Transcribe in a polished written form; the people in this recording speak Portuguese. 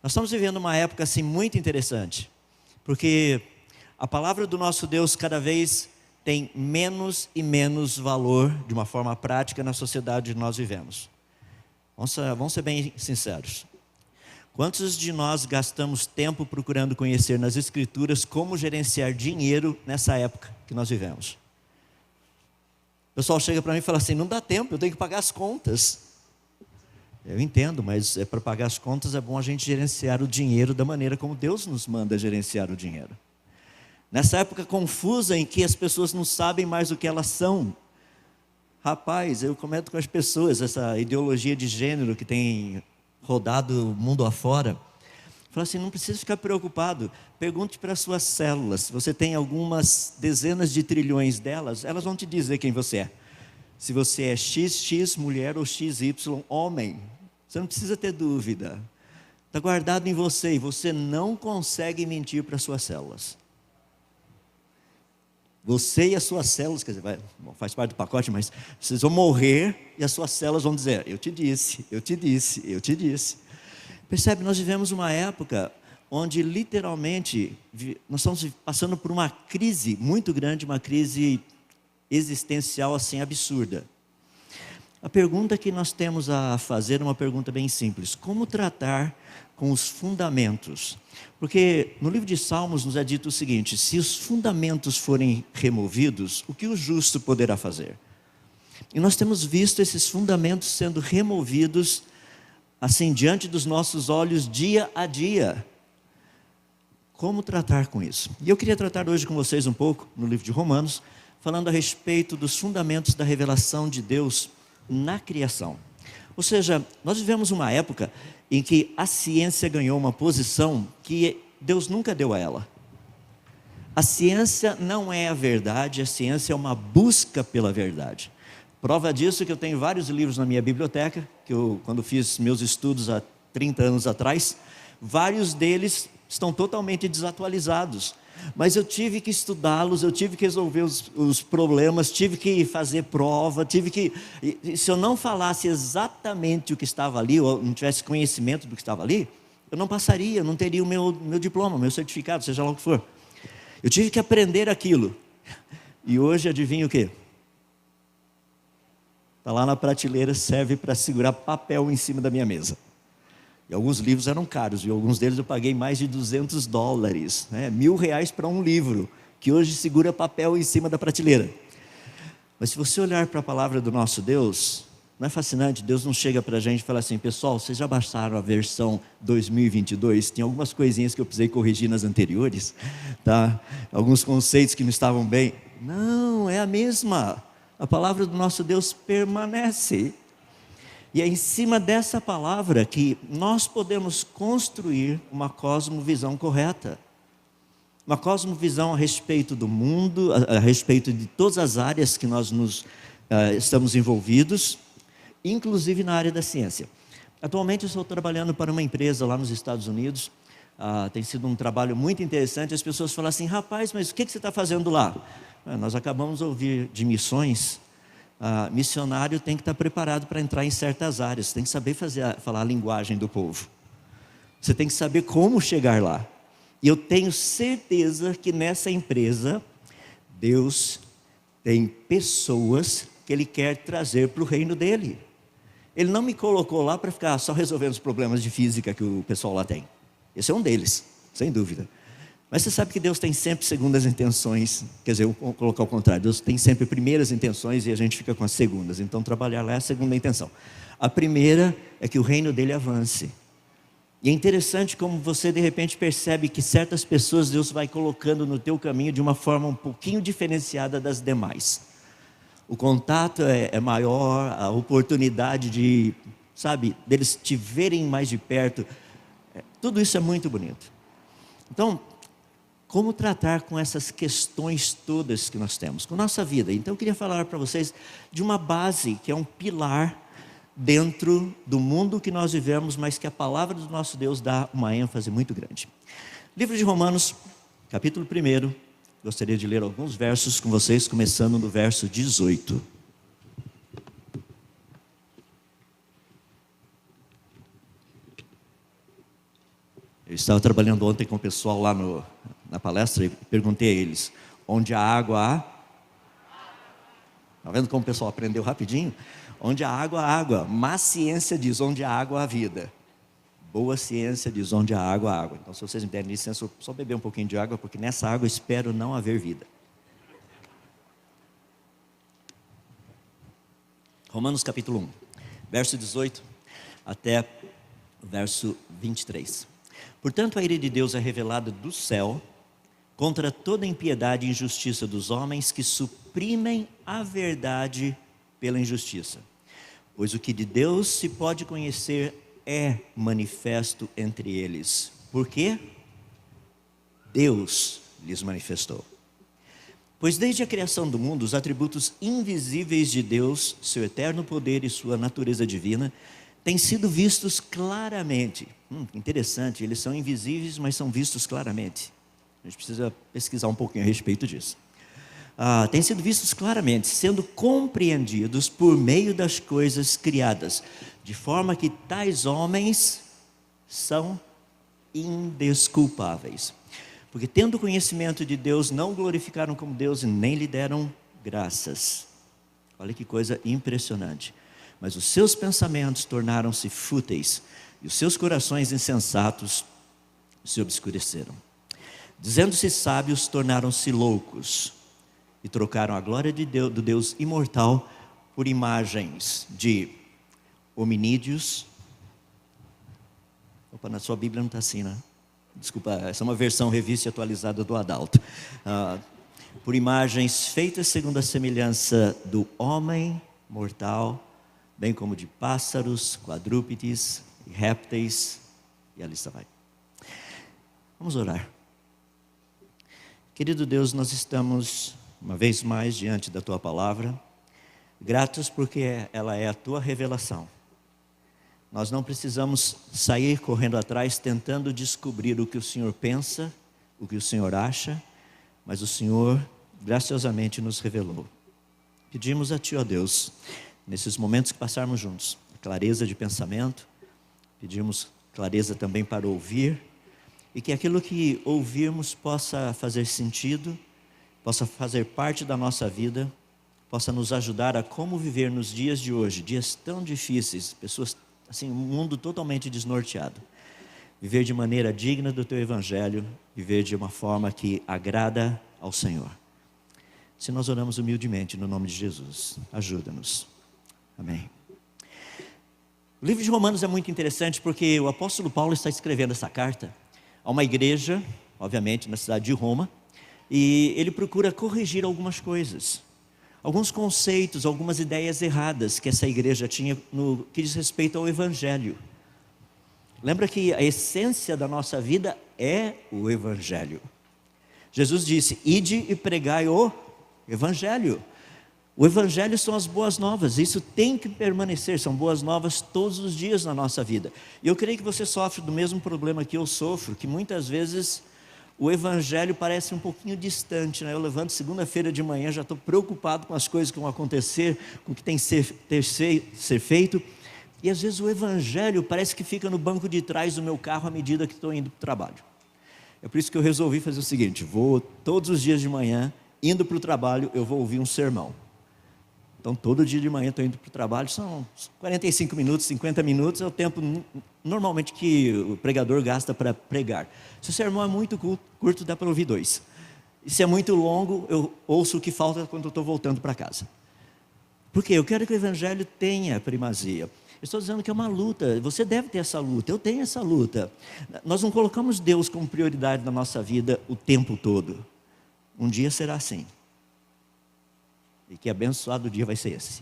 Nós estamos vivendo uma época assim muito interessante, porque a palavra do nosso Deus cada vez tem menos e menos valor de uma forma prática na sociedade que nós vivemos. Vamos ser bem sinceros. Quantos de nós gastamos tempo procurando conhecer nas Escrituras como gerenciar dinheiro nessa época que nós vivemos? O pessoal chega para mim e fala assim, não dá tempo, eu tenho que pagar as contas. Eu entendo, mas para pagar as contas é bom a gente gerenciar o dinheiro da maneira como Deus nos manda gerenciar o dinheiro. Nessa época confusa em que as pessoas não sabem mais o que elas são. Rapaz, eu comento com as pessoas essa ideologia de gênero que tem rodado o mundo afora. Fala assim, não precisa ficar preocupado. Pergunte para as suas células. Se você tem algumas dezenas de trilhões delas, elas vão te dizer quem você é. Se você é XX mulher ou XY homem, você não precisa ter dúvida. Está guardado em você e você não consegue mentir para as suas células. Você e as suas células, quer dizer, faz parte do pacote, mas vocês vão morrer e as suas células vão dizer, eu te disse, eu te disse, eu te disse. Percebe, nós vivemos uma época onde literalmente nós estamos passando por uma crise muito grande, uma crise existencial assim absurda. A pergunta que nós temos a fazer é uma pergunta bem simples. Como tratar com os fundamentos? Porque no livro de Salmos nos é dito o seguinte, se os fundamentos forem removidos, o que o justo poderá fazer? E nós temos visto esses fundamentos sendo removidos assim diante dos nossos olhos dia a dia. Como tratar com isso? E eu queria tratar hoje com vocês um pouco, no livro de Romanos, falando a respeito dos fundamentos da revelação de Deus na criação. Ou seja, nós vivemos uma época em que a ciência ganhou uma posição que Deus nunca deu a ela. A ciência não é a verdade, a ciência é uma busca pela verdade. Prova disso que eu tenho vários livros na minha biblioteca, que eu, quando fiz meus estudos há 30 anos atrás, vários deles estão totalmente desatualizados. Mas eu tive que estudá-los, eu tive que resolver os problemas, tive que fazer prova, se eu não falasse exatamente o que estava ali, ou não tivesse conhecimento do que estava ali, eu não passaria, eu não teria o meu diploma, meu certificado, seja lá o que for. Eu tive que aprender aquilo. E hoje, adivinha o quê? Está lá na prateleira, serve para segurar papel em cima da minha mesa. E alguns livros eram caros, e alguns deles eu paguei mais de $200, né? R$1.000 para um livro, que hoje segura papel em cima da prateleira. Mas se você olhar para a palavra do nosso Deus, não é fascinante? Deus não chega para a gente e fala assim, pessoal, vocês já baixaram a versão 2022? Tem algumas coisinhas que eu precisei corrigir nas anteriores, tá? Alguns conceitos que não estavam bem. Não, é a mesma. A palavra do nosso Deus permanece. E é em cima dessa palavra que nós podemos construir uma cosmovisão correta. Uma cosmovisão a respeito do mundo, a respeito de todas as áreas que nós estamos envolvidos, inclusive na área da ciência. Atualmente eu estou trabalhando para uma empresa lá nos Estados Unidos. Tem sido um trabalho muito interessante. As pessoas falam assim, rapaz, mas o que você está fazendo lá? Nós acabamos de ouvir de missões. Missionário tem que estar preparado para entrar em certas áreas, tem que saber falar a linguagem do povo, você tem que saber como chegar lá. E eu tenho certeza que nessa empresa Deus tem pessoas que Ele quer trazer para o reino dEle. Ele não me colocou lá para ficar só resolvendo os problemas de física que o pessoal lá tem. Esse é um deles, sem dúvida. Mas você sabe que Deus tem sempre segundas intenções, quer dizer, eu vou colocar ao contrário, Deus tem sempre primeiras intenções e a gente fica com as segundas. Então trabalhar lá é a segunda intenção. A primeira é que o reino dele avance. E é interessante como você de repente percebe que certas pessoas Deus vai colocando no teu caminho de uma forma um pouquinho diferenciada das demais. O contato é maior, a oportunidade de, deles te verem mais de perto, tudo isso é muito bonito. Então, como tratar com essas questões todas que nós temos, com nossa vida? Então eu queria falar para vocês de uma base, que é um pilar dentro do mundo que nós vivemos, mas que a palavra do nosso Deus dá uma ênfase muito grande. Livro de Romanos, capítulo 1, gostaria de ler alguns versos com vocês, começando no verso 18. Eu estava trabalhando ontem com o pessoal lá na palestra e perguntei a eles, onde a água há? Está vendo como o pessoal aprendeu rapidinho? Onde a água há água. Má ciência diz onde a água há vida. Boa ciência diz onde a água há água. Então, se vocês me derem licença, eu só beber um pouquinho de água, porque nessa água eu espero não haver vida. Romanos capítulo 1, verso 18 até o verso 23. Portanto, a ira de Deus é revelada do céu contra toda impiedade e injustiça dos homens que suprimem a verdade pela injustiça. Pois o que de Deus se pode conhecer é manifesto entre eles. Por quê? Deus lhes manifestou. Pois desde a criação do mundo, os atributos invisíveis de Deus, seu eterno poder e sua natureza divina, têm sido vistos claramente. Interessante, eles são invisíveis, mas são vistos claramente. A gente precisa pesquisar um pouquinho a respeito disso. Têm sido vistos claramente, sendo compreendidos por meio das coisas criadas, de forma que tais homens são indesculpáveis. Porque tendo conhecimento de Deus, não glorificaram como Deus e nem lhe deram graças. Olha que coisa impressionante. Mas os seus pensamentos tornaram-se fúteis, e os seus corações insensatos se obscureceram. Dizendo-se sábios, tornaram-se loucos, e trocaram a glória de Deus, do Deus imortal por imagens de hominídeos. Opa, na sua Bíblia não está assim, né? Desculpa, essa é uma versão revista e atualizada do Adalto. Por imagens feitas segundo a semelhança do homem mortal, bem como de pássaros, quadrúpedes, répteis, e a lista vai. Vamos orar. Querido Deus, nós estamos uma vez mais diante da Tua Palavra, gratos porque ela é a Tua revelação. Nós não precisamos sair correndo atrás tentando descobrir o que o Senhor pensa, o que o Senhor acha, mas o Senhor graciosamente nos revelou. Pedimos a Ti, ó Deus, nesses momentos que passarmos juntos, clareza de pensamento, pedimos clareza também para ouvir, e que aquilo que ouvirmos possa fazer sentido, possa fazer parte da nossa vida, possa nos ajudar a como viver nos dias de hoje, dias tão difíceis, pessoas assim, um mundo totalmente desnorteado. Viver de maneira digna do Teu Evangelho, viver de uma forma que agrada ao Senhor. Se nós oramos humildemente no nome de Jesus, ajuda-nos. Amém. O livro de Romanos é muito interessante porque o apóstolo Paulo está escrevendo essa carta a uma igreja, obviamente na cidade de Roma, e ele procura corrigir algumas coisas. Alguns conceitos, algumas ideias erradas que essa igreja tinha no que diz respeito ao Evangelho. Lembra que a essência da nossa vida é o Evangelho. Jesus disse, ide e pregai o Evangelho. O Evangelho são as boas novas, isso tem que permanecer, são boas novas todos os dias na nossa vida. E eu creio que você sofre do mesmo problema que eu sofro, que muitas vezes o Evangelho parece um pouquinho distante, né? Eu levanto segunda-feira de manhã, já estou preocupado com as coisas que vão acontecer, com o que tem que ser feito. E às vezes o Evangelho parece que fica no banco de trás do meu carro à medida que estou indo para o trabalho. É por isso que eu resolvi fazer o seguinte, vou todos os dias de manhã, indo para o trabalho, eu vou ouvir um sermão. Então todo dia de manhã estou indo para o trabalho, são 45 minutos, 50 minutos, é o tempo normalmente que o pregador gasta para pregar. Se o sermão é muito curto, dá para ouvir 2. E se é muito longo, eu ouço o que falta quando eu estou voltando para casa. Por quê? Eu quero que o Evangelho tenha primazia. Eu estou dizendo que é uma luta, você deve ter essa luta, eu tenho essa luta. Nós não colocamos Deus como prioridade na nossa vida o tempo todo. Um dia será assim. E que abençoado dia vai ser esse.